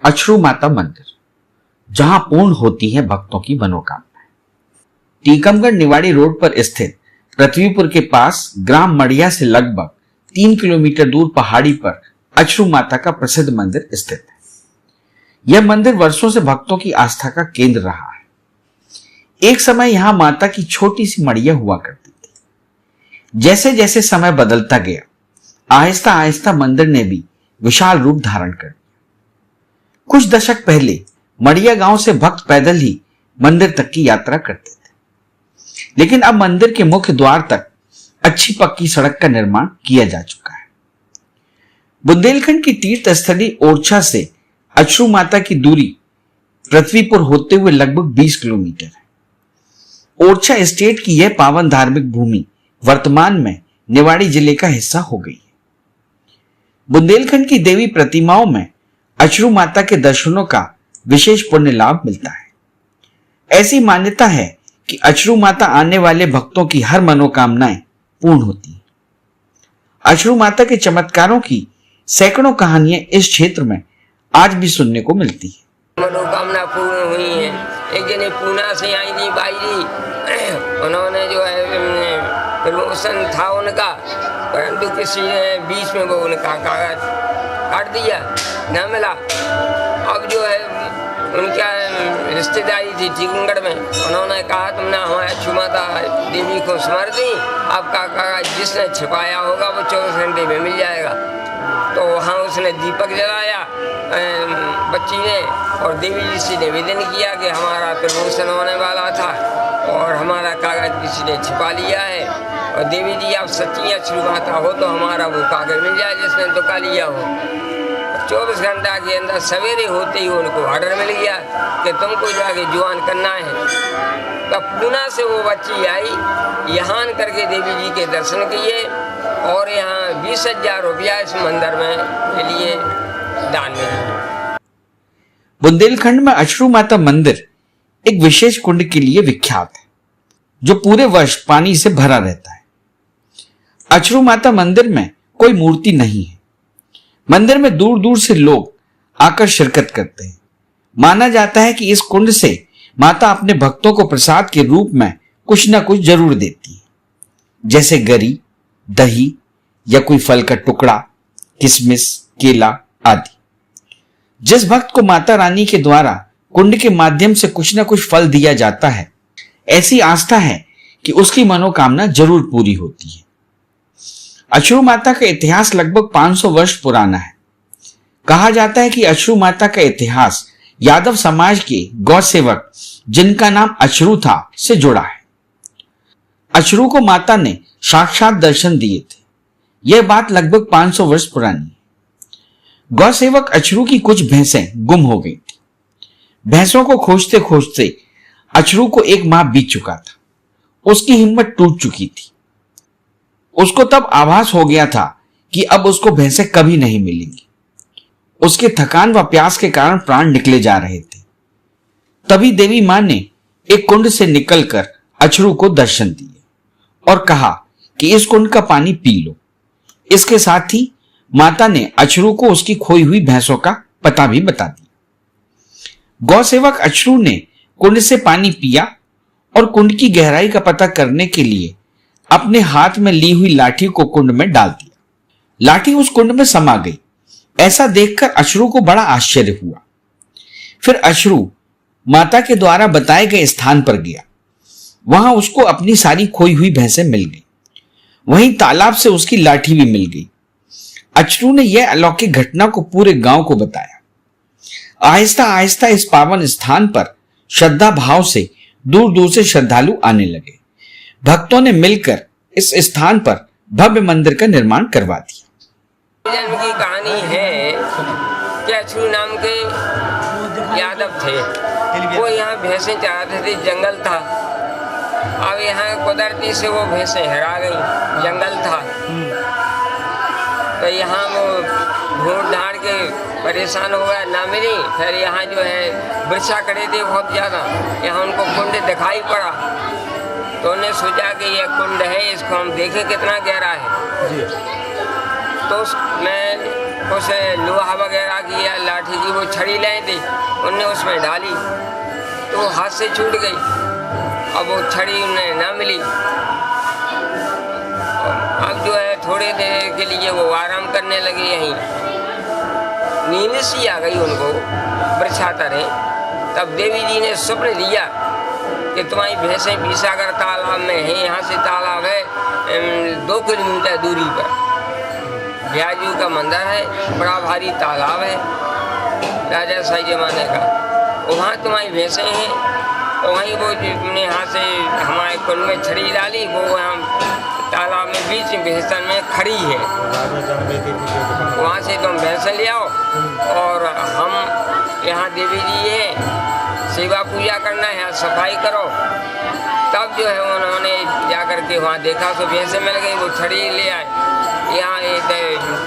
अछरू माता मंदिर, जहां पूर्ण होती है भक्तों की मनोकामनाएं। टीकमगढ़ निवाड़ी रोड पर स्थित पृथ्वीपुर के पास ग्राम मड़िया से लगभग 3 किलोमीटर दूर पहाड़ी पर अछरू माता का प्रसिद्ध मंदिर स्थित है। यह मंदिर वर्षों से भक्तों की आस्था का केंद्र रहा है। एक समय यहां माता की छोटी सी मड़िया हुआ करती थी। जैसे जैसे समय बदलता गया, आहिस्ता आहिस्ता मंदिर ने भी विशाल रूप धारण कर लिया। कुछ दशक पहले मड़िया गांव से भक्त पैदल ही मंदिर तक की यात्रा करते थे, लेकिन अब मंदिर के मुख्य द्वार तक अच्छी पक्की सड़क का निर्माण किया जा चुका है। बुंदेलखंड की तीर्थ स्थली ओरछा से अछरू माता की दूरी पृथ्वीपुर होते हुए लगभग 20 किलोमीटर है। ओरछा स्टेट की यह पावन धार्मिक भूमि वर्तमान में निवाड़ी जिले का हिस्सा हो गई है। बुंदेलखंड की देवी प्रतिमाओं में अछरू माता के दर्शनों का विशेष पुण्य लाभ मिलता है। ऐसी मान्यता है कि अछरू माता आने वाले भक्तों की हर मनोकामनाएं पूर्ण होती है। अछरू माता के चमत्कारों की सैकड़ों कहानियां इस क्षेत्र में आज भी सुनने को मिलती है। मनोकामना पूर्ण हुई है। एक जने पूना से आई थी बाई जी, उन्होंने जो है प्रमोशन था उनका, परंतु किसी ने बीच में वो उनका कागज काट दिया, न मिला। अब जो है उनका रिश्तेदारी थी टीकमगढ़ में, उन्होंने कहा तुमने हमारे अछरू माता देवी को स्मर दी, आपका कागज जिसने छिपाया होगा वो 24 घंटे में मिल जाएगा। तो वहाँ उसने दीपक जलाया बच्ची ने, और देवी जी से निवेदन किया कि हमारा प्रमोशन होने वाला था और हमारा कागज किसी ने छिपा लिया है, और देवी जी आप सच्ची अछरू माता हो तो हमारा वो कागज मिल जाए जिसने दुका लिया हो। 24 घंटा के अंदर सवेरे होते ही उनको ऑर्डर मिल गया कि तुमको जाके जुआन करना है। तब पूना से वो बच्ची आई, यहाँ करके देवी जी के दर्शन किए और यहाँ 20,000 रुपया इस मंदिर में के लिए दान में। बुंदेलखंड में अछरू माता मंदिर एक विशेष कुंड के लिए विख्यात है, जो पूरे वर्ष पानी से भरा रहता है। अछरू माता मंदिर में कोई मूर्ति नहीं है। मंदिर में दूर दूर से लोग आकर शिरकत करते हैं। माना जाता है कि इस कुंड से माता अपने भक्तों को प्रसाद के रूप में कुछ न कुछ जरूर देती है, जैसे गरी, दही या कोई फल का टुकड़ा, किशमिश, केला आदि। जिस भक्त को माता रानी के द्वारा कुंड के माध्यम से कुछ न कुछ फल दिया जाता है, ऐसी आस्था है कि उसकी मनोकामना जरूर पूरी होती है। अछरू माता का इतिहास लगभग 500 वर्ष पुराना है। कहा जाता है कि अछरू माता का इतिहास यादव समाज के गौ सेवक, जिनका नाम अछरू था, से जुड़ा है। अछरू को माता ने साक्षात दर्शन दिए थे। यह बात लगभग 500 वर्ष पुरानी है। गौ सेवक अछरू की कुछ भैंसें गुम हो गई थी। भैंसों को खोजते खोजते अछरू को 1 माह बीत चुका था। उसकी हिम्मत टूट चुकी थी। उसको तब आभास हो गया था कि अब उसको भैंसें कभी नहीं मिलेंगी। उसके थकान व प्यास के कारण प्राण निकले जा रहे थे। तभी देवी मां ने एक कुंड से निकलकर अछरू को दर्शन दिए और कहा कि इस कुंड का पानी पी लो। इसके साथ ही माता ने अछरू को उसकी खोई हुई भैंसों का पता भी बता दिया। गौ सेवक अछरू ने कुंड से पानी पिया और कुंड की गहराई का पता करने के लिए अपने हाथ में ली हुई लाठी को कुंड में डाल दिया। लाठी उस कुंड में समा गई। ऐसा देखकर अछरू को बड़ा आश्चर्य हुआ। फिर अछरू माता के द्वारा बताए गए स्थान पर गया। वहां उसको अपनी सारी खोई हुई भैंसें मिल गई। वहीं तालाब से उसकी लाठी भी मिल गई। अछरू ने यह अलौकिक घटना को पूरे गांव को बताया। आहिस्ता आहिस्ता इस पावन स्थान पर श्रद्धा भाव से दूर दूर से श्रद्धालु आने लगे। भक्तों ने मिलकर इस स्थान पर भव्य मंदिर का निर्माण करवा दिया। जन्म की कहानी है कि अछरू नाम के यादव थे। वो यहाँ भैंसें चराते थे, जंगल था। अब यहाँ कुदरती से वो भैंसें हरा गई, जंगल था। तो यहाँ वो ढूंढ ढांड के परेशान हो गया, ना मिली। फिर यहाँ जो है वृक्षा खड़े थे बहुत ज़्यादा, यहाँ उनको कुंड दिखाई पड़ा। तो उन्हें सोचा कि यह कुंड है, इसको हम देखें कितना गहरा है। तो उसमें कुछ लोहा वगैरह की या लाठी की वो छड़ी लाए थे, उनने उसमें डाली तो वो हाथ से छूट गई। अब वो छड़ी उन्हें ना मिली। अब जो है थोड़े देर के लिए वो आराम करने लगे, यहीं नींद सी आ गई उनको बरछाता रहे। तब देवी जी ने स्वप्न दिया कि तुम्हारी भैंसें विसागर तालाब में हैं, यहाँ से तालाब है 2 किलोमीटर दूरी पर, ब्याजू का मंदिर है, बड़ा भारी तालाब है राजा शाही जमाने का, वहाँ तुम्हारी भैंसें हैं। और वहीं वो तुमने यहाँ से हमारे कुंड में छड़ी डाली, वो वहाँ तालाब में बीच भैंसन में खड़ी है, वहाँ से तुम भैंसें ले आओ और हम यहाँ देवी जी हैं, सेवा पूजा करना है, यहाँ सफाई करो। तब जो है उन्होंने जा कर के वहाँ देखा तो भैंसें मिल गई, वो छड़ी ले आए। यहाँ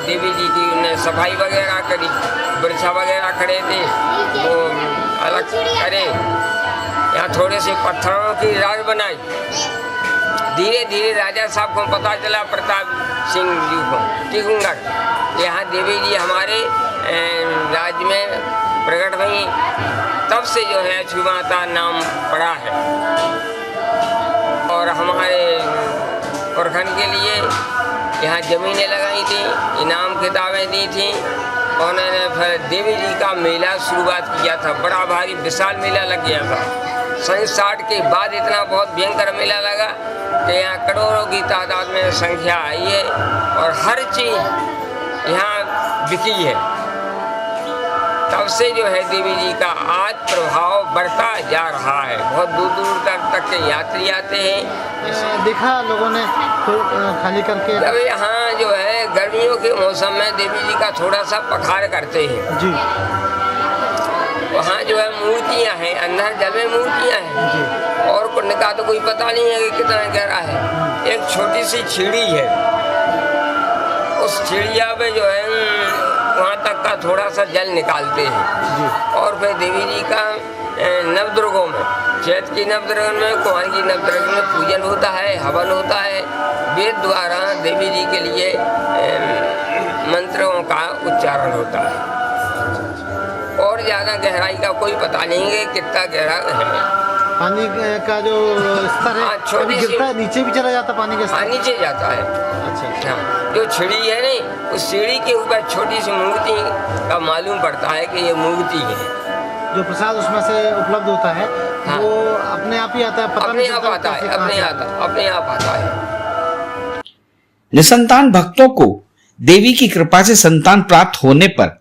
देवी जी की उन्हें सफाई वगैरह करी, वृक्षा वगैरह खड़े थे वो अलग करे, यहाँ थोड़े से पत्थरों की राज बनाई। धीरे धीरे राजा साहब को पता चला, प्रताप सिंह जी को, टिकुंगढ़ यहाँ देवी जी हमारे राज्य में प्रकट हुई। तब से जो है अछू माता नाम पड़ा है। और हमारे पुरखन के लिए यहाँ जमीनें लगाई थी, इनाम किताबें दी थी। उन्होंने फिर देवी जी का मेला शुरुआत किया था, बड़ा भारी विशाल मेला लग गया था। 60 के बाद इतना बहुत भयंकर मेला लगा कि यहाँ करोड़ों की तादाद में संख्या आई है और हर चीज़ यहाँ बिकी है। तब से जो है देवी जी का आज प्रभाव बढ़ता जा रहा है, बहुत दूर दूर तक के यात्री आते हैं। देखा लोगों ने तो खाली करके। जब यहाँ जो है गर्मियों के मौसम में देवी जी का थोड़ा सा पखार करते हैं जी, वहाँ जो है मूर्तियाँ हैं, अंदर जल में मूर्तियाँ हैं जी। और कुंड का तो कोई पता नहीं है कि कितना गहरा है। एक छोटी सी सीढ़ी है, उस सीढ़िया पे जो है वहाँ तक का थोड़ा सा जल निकालते हैं जी। और फिर देवी जी का नवदुर्गों में, चैत की नवदुर्ग में, कुमार की नवदुर्ग में पूजन होता है, हवन होता है। वेद द्वारा देवी जी के लिए मंत्रों का उच्चारण होता है और ज़्यादा गहराई का कोई पता नहीं है कितना गहरा है। पानी का जो स्तर है कभी गिरता है, नीचे भी चला जाता पानी के स्तर? नीचे जाता है। अच्छा। हाँ, जो सीढ़ी है नहीं, उस सीढ़ी के ऊपर छोटी सी मूर्ति का मालूम पड़ता है कि ये मूर्ति है। जो प्रसाद उसमें से उपलब्ध होता है हाँ। वो अपने आप ही आता है, पता अपने नहीं आप चलता आता है, कैसे कहाँ से अपने आप आता है। निसंतान भक्तों को देवी की कृपा से संतान प्राप्त होने पर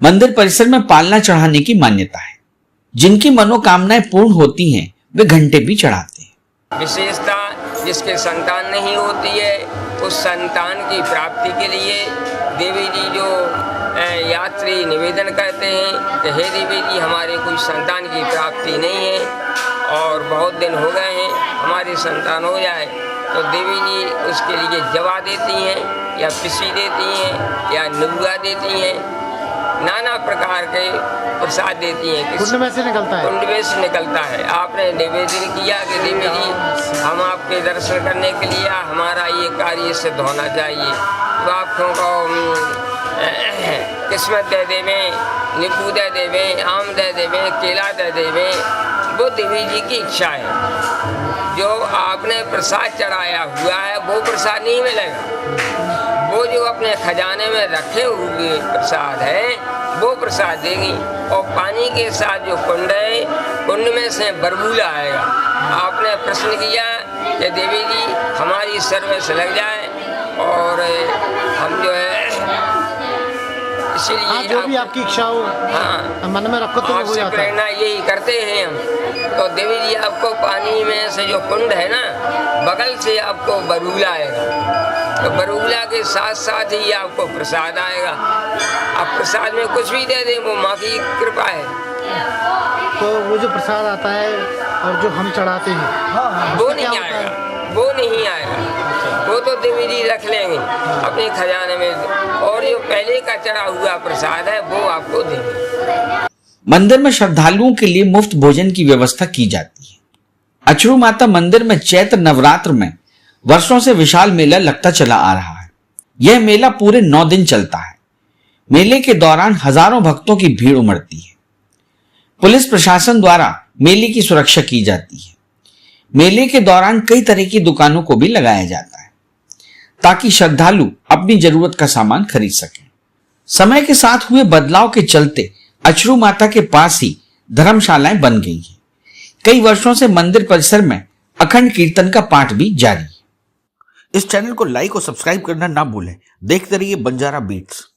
मंदिर परिसर में पालना चढ़ाने की मान्यता है। जिनकी मनोकामनाएं पूर्ण होती हैं वे घंटे भी चढ़ाते हैं। विशेषता जिसके संतान नहीं होती है, उस संतान की प्राप्ति के लिए देवी जी जो यात्री निवेदन करते हैं कि हे देवी जी हमारे कोई संतान की प्राप्ति नहीं है और बहुत दिन हो गए हैं, हमारी संतान हो जाए, तो देवी जी उसके लिए जवा देती हैं या पिसी देती हैं या नुआ देती हैं, नाना प्रकार के प्रसाद देती हैं। कुंड में से निकलता है? कुंड में से निकलता है। आपने निवेदन किया कि देवी जी हम आपके दर्शन करने के लिए हमारा ये कार्य सिद्ध होना चाहिए, तो आपको किस्मत दे देवें, नींबू दे देवें, आम दे देवें, केला दे देवें, वो देवी जी की इच्छा है। जो आपने प्रसाद चढ़ाया हुआ है वो प्रसाद नहीं मिलेगा, वो जो अपने खजाने में रखे हुए प्रसाद है वो प्रसाद देगी। और पानी के साथ जो कुंड है, कुंड में से बरबूला आएगा। आपने प्रश्न किया कि देवी जी हमारी सर्विस लग जाए और हम जो है इसीलिए जो भी आपकी इच्छा हो, हाँ, मन में रखो तो हो आपसे जाता है। प्रेरणा यही करते हैं हम। तो देवी जी आपको पानी में से जो कुंड है ना, बगल से आपको बरूला आएगा, तो बरूला के साथ साथ ही आपको प्रसाद आएगा। आप प्रसाद में कुछ भी दे दें वो माँ की कृपा है। तो वो जो प्रसाद आता है और जो हम चढ़ाते हैं वो नहीं आएगा, वो नहीं आएगा, वो तो देवी जी रख लेंगे अपने खजाने में, और जो पहले का चढ़ा हुआ प्रसाद है वो आपको देंगे। मंदिर में श्रद्धालुओं के लिए मुफ्त भोजन की व्यवस्था की जाती है। अछरू माता मंदिर में चैत्र नवरात्र में वर्षों से विशाल मेला लगता चला आ रहा है। यह मेला पूरे 9 दिन चलता है। मेले के दौरान हजारों भक्तों की भीड़ उमड़ती है। पुलिस प्रशासन द्वारा मेले की सुरक्षा की जाती है। मेले के दौरान कई तरह की दुकानों को भी लगाया जाता है ताकि श्रद्धालु अपनी जरूरत का सामान खरीद सकें। समय के साथ हुए बदलाव के चलते अचरू माता के पास ही धर्मशालाएं बन गई हैं। कई वर्षों से मंदिर परिसर में अखंड कीर्तन का पाठ भी जारी है। इस चैनल को लाइक और सब्सक्राइब करना ना भूलें। देखते रहिए बंजारा बीट्स।